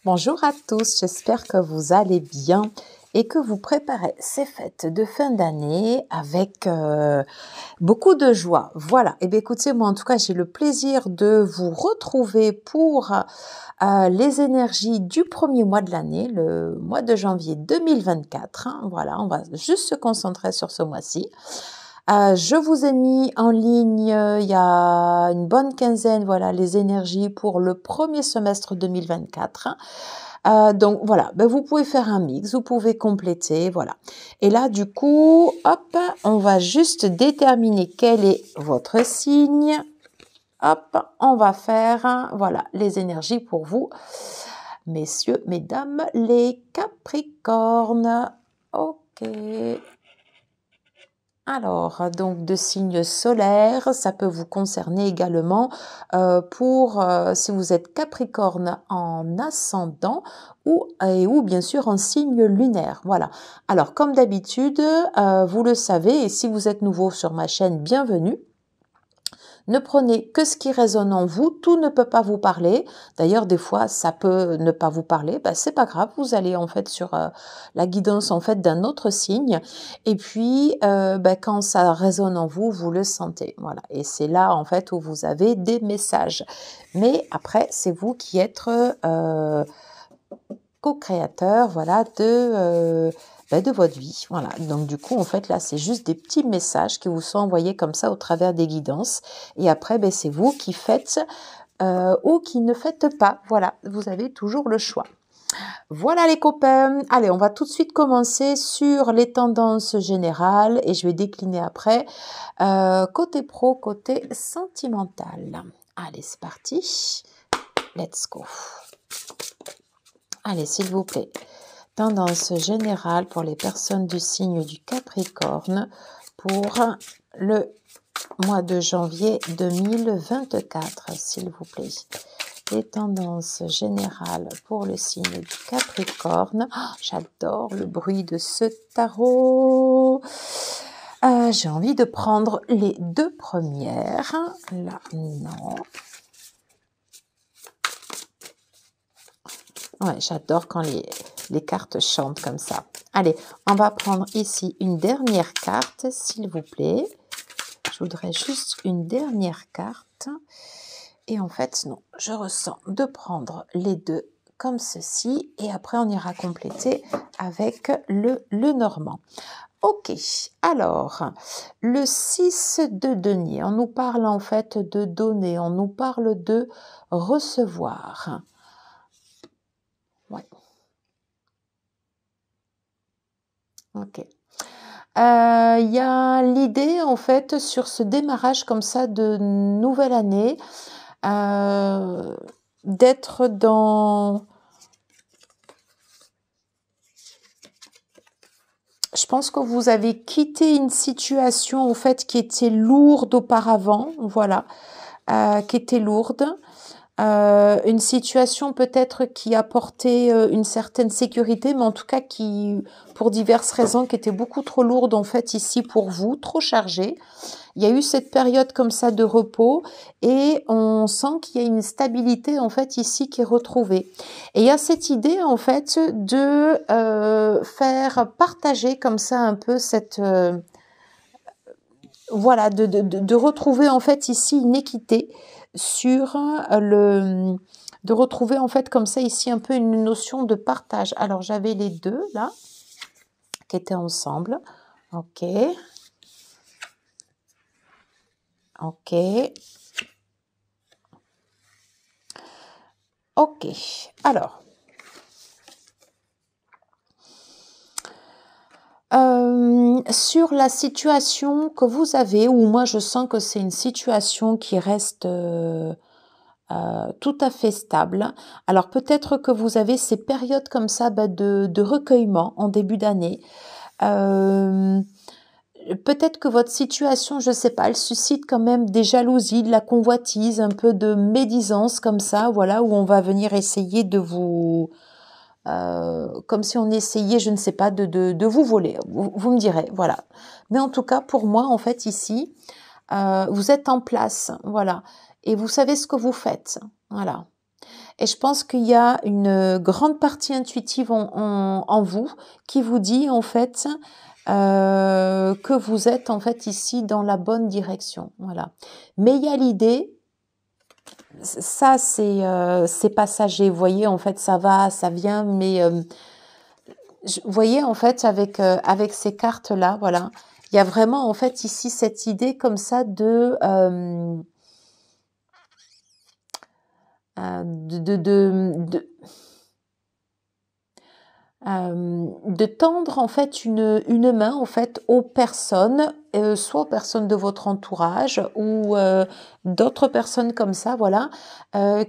Bonjour à tous, j'espère que vous allez bien et que vous préparez ces fêtes de fin d'année avec beaucoup de joie. Voilà, et bien écoutez, moi en tout cas j'ai le plaisir de vous retrouver pour les énergies du premier mois de l'année, le mois de janvier 2024. Voilà, on va juste se concentrer sur ce mois-ci. Je vous ai mis en ligne il y a une bonne quinzaine, voilà, les énergies pour le premier semestre 2024. Donc voilà, ben, vous pouvez faire un mix, vous pouvez compléter, voilà. Et là, du coup, hop, on va juste déterminer quel est votre signe. Hop, on va faire, voilà, les énergies pour vous, messieurs, mesdames, les Capricornes. Ok. Alors, donc de signes solaires, ça peut vous concerner également si vous êtes Capricorne en ascendant ou bien sûr en signe lunaire. Voilà. Alors, comme d'habitude, vous le savez, et si vous êtes nouveau sur ma chaîne, bienvenue. Ne prenez que ce qui résonne en vous, tout ne peut pas vous parler. D'ailleurs, des fois, ça peut ne pas vous parler. Ben, c'est pas grave, vous allez en fait sur la guidance en fait d'un autre signe. Et puis, quand ça résonne en vous, vous le sentez. Voilà. Et c'est là en fait où vous avez des messages. Mais après, c'est vous qui êtes co-créateur, voilà, de votre vie. Voilà. Donc du coup, en fait, là, c'est juste des petits messages qui vous sont envoyés comme ça au travers des guidances. Et après, c'est vous qui faites ou qui ne faites pas. Voilà, vous avez toujours le choix. Voilà les copains. Allez, on va tout de suite commencer sur les tendances générales et je vais décliner après côté pro, côté sentimental. Allez, c'est parti. Let's go. Allez, s'il vous plaît. Tendance générale pour les personnes du signe du Capricorne pour le mois de janvier 2024, s'il vous plaît. Les tendances générales pour le signe du Capricorne. Oh, j'adore le bruit de ce tarot. J'ai envie de prendre les deux premières. Là, non. Ouais, j'adore quand les cartes chantent comme ça. Allez, on va prendre ici une dernière carte, s'il vous plaît. Je voudrais juste une dernière carte. Et en fait, non, je ressens de prendre les deux comme ceci. Et après, on ira compléter avec le normand. Ok, alors, le 6 de denier, on nous parle en fait de donner, on nous parle de recevoir. Ouais. Ok. Il y a l'idée en fait sur ce démarrage comme ça de nouvelle année d'être dans... Je pense que vous avez quitté une situation en fait qui était lourde auparavant, voilà, qui était lourde. Une situation peut-être qui apportait une certaine sécurité, mais en tout cas qui, pour diverses raisons, qui était beaucoup trop lourde en fait ici pour vous, trop chargée. Il y a eu cette période comme ça de repos et on sent qu'il y a une stabilité en fait ici qui est retrouvée. Et il y a cette idée en fait de faire partager comme ça un peu cette... voilà, de retrouver en fait ici une équité sur de retrouver en fait comme ça ici un peu une notion de partage. Alors j'avais les deux là qui étaient ensemble. Ok. Ok. Ok. Alors. Sur la situation que vous avez, où moi je sens que c'est une situation qui reste tout à fait stable. Alors peut-être que vous avez ces périodes comme ça de recueillement en début d'année. Peut-être que votre situation, je sais pas, elle suscite quand même des jalousies, de la convoitise, un peu de médisance comme ça, voilà, où on va venir essayer de vous... comme si on essayait, je ne sais pas, de vous voler. Vous me direz, voilà. Mais en tout cas, pour moi, en fait, ici, vous êtes en place, voilà. Et vous savez ce que vous faites, voilà. Et je pense qu'il y a une grande partie intuitive en vous qui vous dit en fait que vous êtes en fait ici dans la bonne direction. Voilà. Mais il y a l'idée, ça c'est passager. Vous voyez, en fait, ça va, ça vient, mais vous voyez en fait avec ces cartes là, voilà, il y a vraiment en fait ici cette idée comme ça de tendre en fait une main en fait aux personnes, soit aux personnes de votre entourage ou d'autres personnes comme ça, voilà,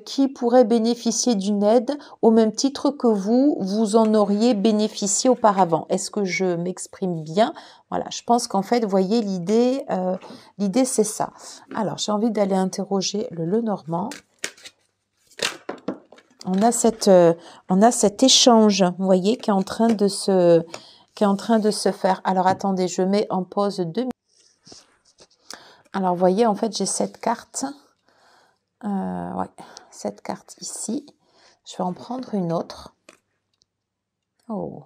qui pourraient bénéficier d'une aide au même titre que vous en auriez bénéficié auparavant. Est-ce que je m'exprime bien? Voilà, je pense qu'en fait, vous voyez, l'idée c'est ça. Alors, j'ai envie d'aller interroger le Lenormand. On a cet échange, vous voyez, qui est en train de se faire. Alors, attendez, je mets en pause 2 minutes. Alors, vous voyez, en fait, j'ai cette carte. Ouais, cette carte ici. Je vais en prendre une autre. Oh.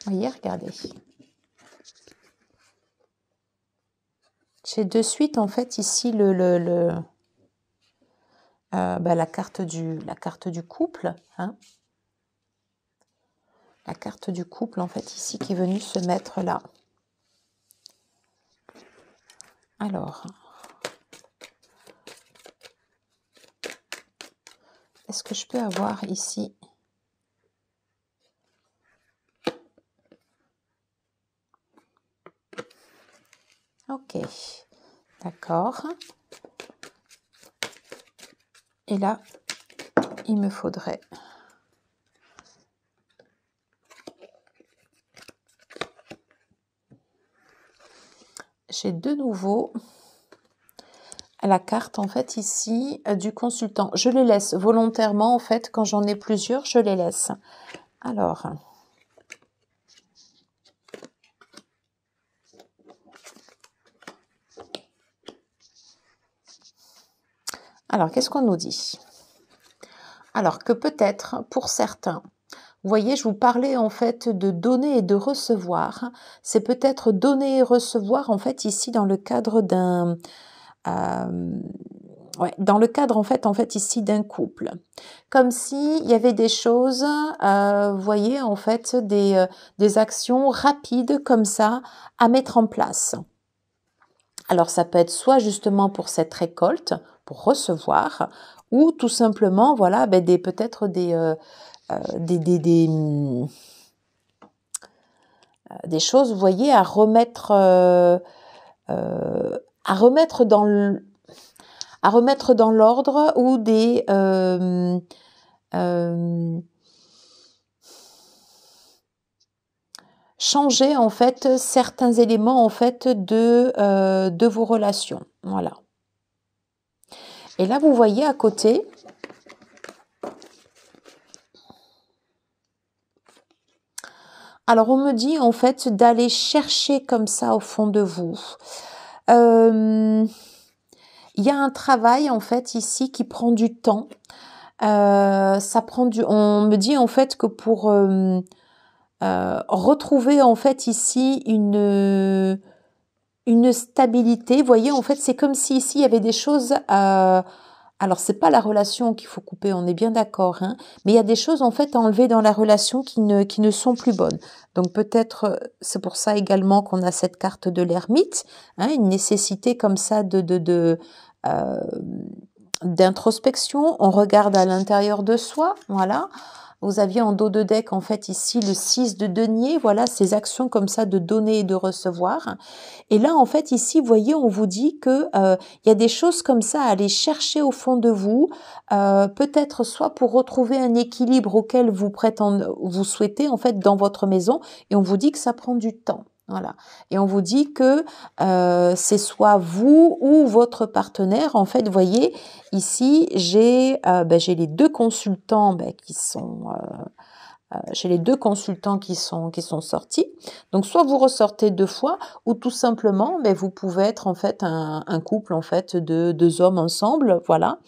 Vous voyez, regardez. J'ai de suite, en fait, ici, la carte du couple, hein. La carte du couple, en fait, ici, qui est venue se mettre là. Alors, est-ce que je peux avoir ici? Ok, d'accord. Et là, il me faudrait... J'ai de nouveau la carte, en fait, ici, du consultant. Je les laisse volontairement, en fait, quand j'en ai plusieurs, je les laisse. Alors... Alors, qu'est-ce qu'on nous dit? Alors que peut-être, pour certains, vous voyez, je vous parlais en fait de donner et de recevoir. C'est peut-être donner et recevoir, en fait, ici, dans le cadre d'un... dans le cadre, en fait, ici, d'un couple. Comme s'il y avait des choses, vous voyez, en fait, des actions rapides comme ça à mettre en place. Alors, ça peut être soit justement pour cette récolte, pour recevoir, ou tout simplement, voilà, peut-être des choses, vous voyez, à remettre dans l'ordre, ou des changer en fait certains éléments en fait de vos relations. Voilà. Et là, vous voyez à côté, alors on me dit en fait d'aller chercher comme ça au fond de vous. Il y a un travail en fait ici qui prend du temps. On me dit en fait que pour retrouver en fait ici une stabilité, vous voyez, en fait c'est comme si ici il y avait des choses alors c'est pas la relation qu'il faut couper, on est bien d'accord, hein, mais il y a des choses en fait à enlever dans la relation qui ne sont plus bonnes. Donc peut-être c'est pour ça également qu'on a cette carte de l'ermite, hein, une nécessité comme ça d'introspection. On regarde à l'intérieur de soi, voilà. Vous aviez en dos de deck, en fait, ici, le 6 de denier. Voilà, ces actions comme ça de donner et de recevoir. Et là, en fait, ici, vous voyez, on vous dit que il y a des choses comme ça à aller chercher au fond de vous. Peut-être soit pour retrouver un équilibre auquel vous souhaitez, en fait, dans votre maison. Et on vous dit que ça prend du temps. Voilà. Et on vous dit que c'est soit vous ou votre partenaire. En fait, vous voyez, ici, j'ai les deux consultants qui sont... j'ai les deux consultants qui sont sortis. Donc, soit vous ressortez 2 fois, ou tout simplement, vous pouvez être en fait un couple en fait de 2 hommes ensemble, voilà.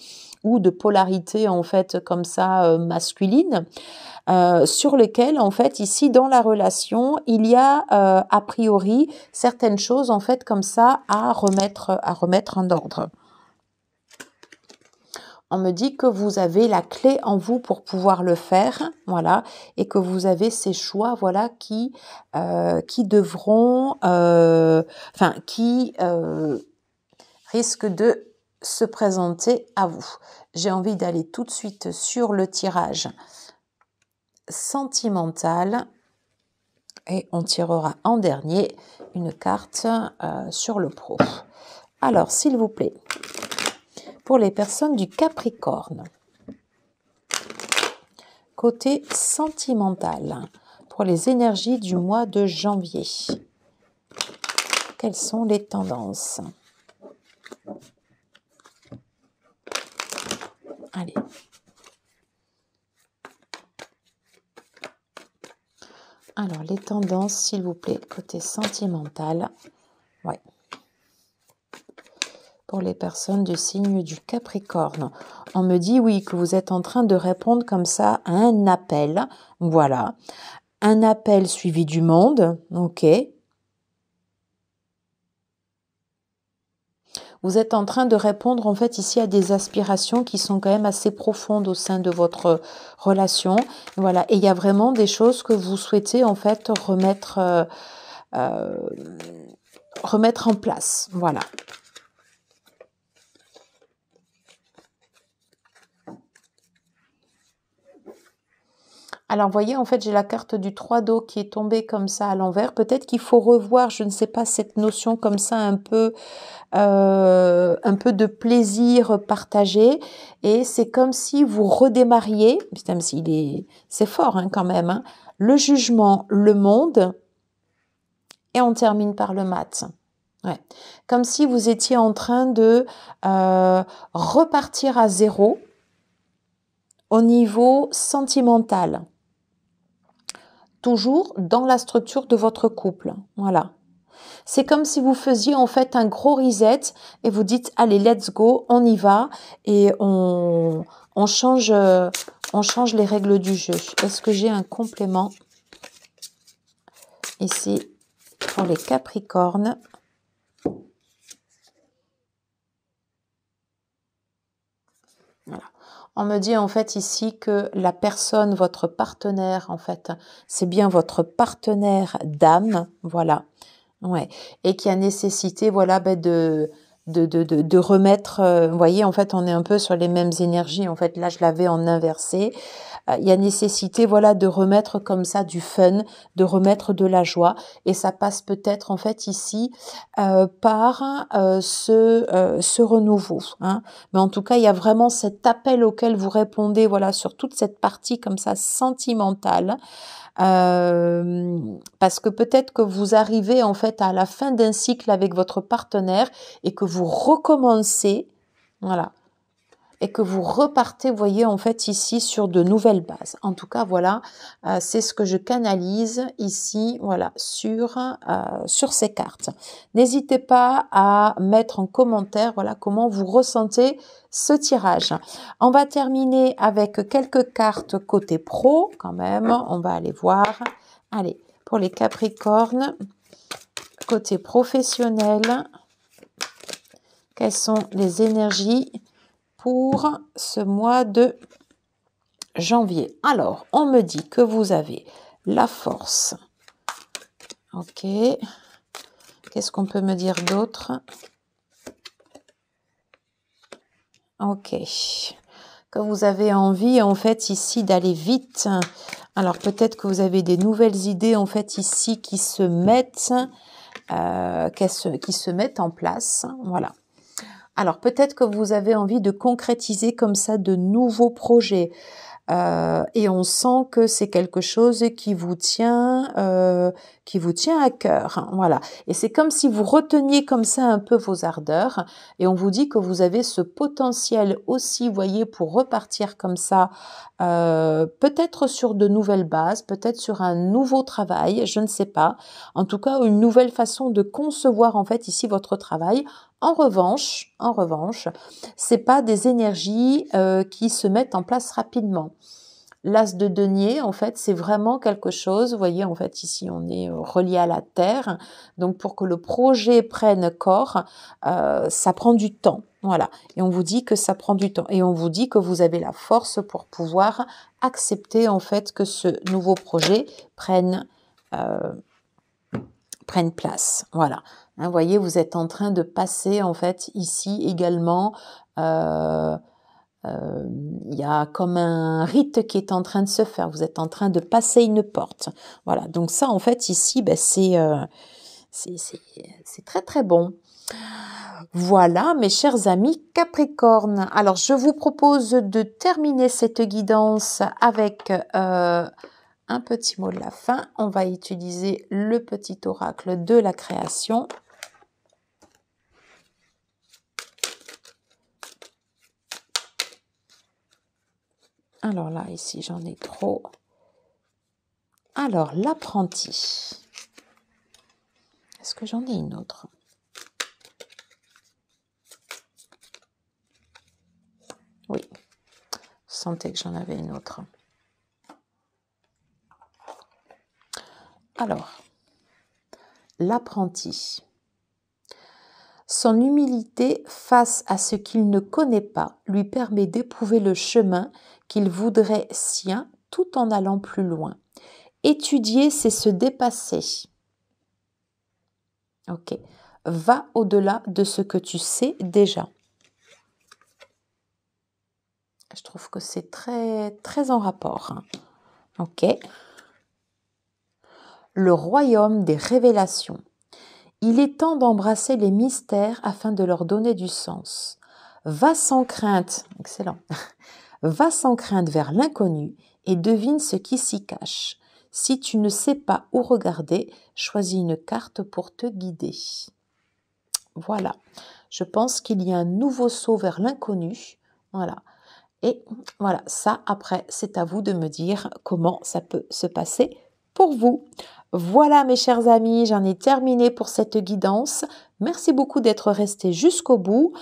ou de polarité en fait comme ça masculine, sur lesquelles en fait ici dans la relation il y a a priori certaines choses en fait comme ça à remettre en ordre. On me dit que vous avez la clé en vous pour pouvoir le faire, voilà, et que vous avez ces choix, voilà, qui devront, enfin, qui risquent de se présenter à vous. J'ai envie d'aller tout de suite sur le tirage sentimental et on tirera en dernier une carte sur le pro. Alors, s'il vous plaît, pour les personnes du Capricorne, côté sentimental, pour les énergies du mois de janvier, quelles sont les tendances? Allez. Alors, les tendances, s'il vous plaît, côté sentimental. Ouais. Pour les personnes du signe du Capricorne. On me dit, oui, que vous êtes en train de répondre comme ça à un appel. Voilà. Un appel suivi du monde. OK. Vous êtes en train de répondre en fait ici à des aspirations qui sont quand même assez profondes au sein de votre relation. Voilà, et il y a vraiment des choses que vous souhaitez en fait remettre en place. Voilà. Alors, vous voyez, en fait, j'ai la carte du 3 d'eau qui est tombée comme ça à l'envers. Peut-être qu'il faut revoir, je ne sais pas, cette notion comme ça un peu de plaisir partagé. Et c'est comme si vous redémarriez, putain, c'est fort hein, quand même, hein, le jugement, le monde, et on termine par le mat. Ouais. Comme si vous étiez en train de repartir à zéro au niveau sentimental. Toujours dans la structure de votre couple. Voilà. C'est comme si vous faisiez en fait un gros reset et vous dites allez let's go, on y va et on change les règles du jeu. Est-ce que j'ai un complément ici pour les Capricornes? Voilà. On me dit en fait ici que la personne, votre partenaire en fait, c'est bien votre partenaire d'âme, voilà. Ouais, et qui a nécessité, voilà, de remettre, vous voyez, en fait, on est un peu sur les mêmes énergies, en fait, là, je l'avais en inversé. Il y a nécessité, voilà, de remettre comme ça du fun, de remettre de la joie, et ça passe peut-être, en fait, ici, par ce renouveau, hein. Mais en tout cas, il y a vraiment cet appel auquel vous répondez, voilà, sur toute cette partie comme ça sentimentale. Parce que peut-être que vous arrivez en fait à la fin d'un cycle avec votre partenaire et que vous recommencez, voilà, et que vous repartez, vous voyez, en fait ici sur de nouvelles bases. En tout cas, voilà, c'est ce que je canalise ici, voilà, sur ces cartes. N'hésitez pas à mettre en commentaire, voilà, comment vous ressentez ce tirage. On va terminer avec quelques cartes côté pro, quand même. On va aller voir. Allez, pour les Capricornes, côté professionnel, quelles sont les énergies pour ce mois de janvier? Alors, on me dit que vous avez la force. Ok. Qu'est-ce qu'on peut me dire d'autre? Ok. Que vous avez envie, en fait, ici, d'aller vite. Alors, peut-être que vous avez des nouvelles idées, en fait, ici, qui se mettent en place. Voilà. Alors, peut-être que vous avez envie de concrétiser comme ça de nouveaux projets. Et on sent que c'est quelque chose qui vous tient qui vous tient à cœur, hein, voilà. Et c'est comme si vous reteniez comme ça un peu vos ardeurs et on vous dit que vous avez ce potentiel aussi, vous voyez, pour repartir comme ça, peut-être sur de nouvelles bases, peut-être sur un nouveau travail, je ne sais pas. En tout cas, une nouvelle façon de concevoir en fait ici votre travail. En revanche, c'est pas des énergies qui se mettent en place rapidement. L'as de denier, en fait, c'est vraiment quelque chose, vous voyez, en fait, ici, on est relié à la terre. Donc, pour que le projet prenne corps, ça prend du temps. Voilà. Et on vous dit que ça prend du temps. Et on vous dit que vous avez la force pour pouvoir accepter, en fait, que ce nouveau projet prenne place. Voilà. Hein, vous voyez, vous êtes en train de passer, en fait, ici également... il y a comme un rite qui est en train de se faire. Vous êtes en train de passer une porte. Voilà. Donc ça, en fait, ici, ben, c'est très, très bon. Voilà, mes chers amis Capricorne. Alors, je vous propose de terminer cette guidance avec un petit mot de la fin. On va utiliser le petit oracle de la création. Alors là, ici, j'en ai trop. Alors, l'apprenti. Est-ce que j'en ai une autre? Oui. Je sentais que j'en avais une autre. Alors, l'apprenti. Son humilité face à ce qu'il ne connaît pas lui permet d'éprouver le chemin qu'il voudrait sien tout en allant plus loin. Étudier, c'est se dépasser. Ok. Va au-delà de ce que tu sais déjà. Je trouve que c'est très, très en rapport. Ok. Le royaume des révélations. Il est temps d'embrasser les mystères afin de leur donner du sens. Va sans crainte, excellent, va sans crainte vers l'inconnu et devine ce qui s'y cache. Si tu ne sais pas où regarder, choisis une carte pour te guider. Voilà, je pense qu'il y a un nouveau saut vers l'inconnu. Voilà. Et voilà, ça après, c'est à vous de me dire comment ça peut se passer pour vous. Voilà mes chers amis, j'en ai terminé pour cette guidance. Merci beaucoup d'être restés jusqu'au bout.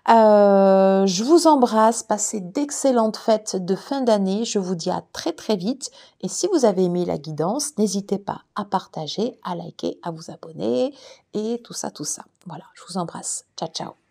Je vous embrasse, passez d'excellentes fêtes de fin d'année. Je vous dis à très très vite. Et si vous avez aimé la guidance, n'hésitez pas à partager, à liker, à vous abonner et tout ça, tout ça. Voilà, je vous embrasse. Ciao, ciao.